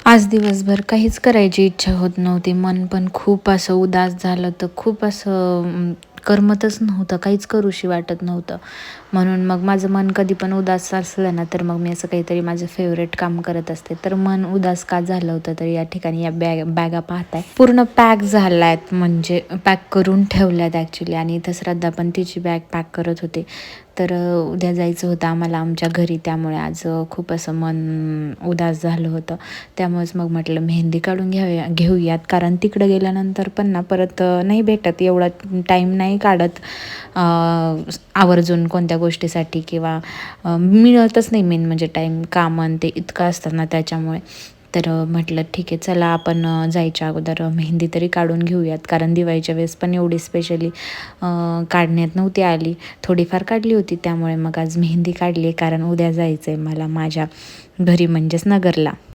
आज दिवसभर काहीच करायची इच्छा होत नव्हती. मन पण खूप असं उदास झालं, तर खूप असं करमतच नव्हतं, काहीच करूशी वाटत नव्हतं. म्हणून मग माझं मन कधी पण उदास असलं ना, तर मग मी असं काहीतरी माझं फेवरेट काम करत असते. तर मन उदास का झालं होतं, तर या ठिकाणी या बॅगा पाहताय पूर्ण पॅक झाल्या आहेत, म्हणजे पॅक करून ठेवल्यात ॲक्च्युली. आणि इथं श्रद्धा पण तिची बॅग पॅक करत होते. तर उद्या जायचं होतं आम्हाला आमच्या घरी, त्यामुळे आज खूप असं मन उदास झालं होतं. त्यामुळेच मग म्हटलं मेहंदी काढून घेऊयात, कारण तिकडं गेल्यानंतर पण ना परत नाही भेटत, एवढा टाईम नाही काढत आवर्जून कोणत्या गोष्टीसाठी, किंवा मिळतच नाही मेन म्हणजे टाईम. कामं ते इतकं असतं ना त्याच्यामुळे. तर म्हटलं ठीक आहे, चला आपण जायच्या अगोदर मेहंदी तरी काढून घेऊयात, कारण दिवाळीच्या वेळेस पण एवढी स्पेशली काढण्यात नव्हती आली, थोडीफार काढली होती. त्यामुळे मग आज मेहंदी काढली, कारण उद्या जायचं आहे मला माझ्या घरी, म्हणजेच नगरला.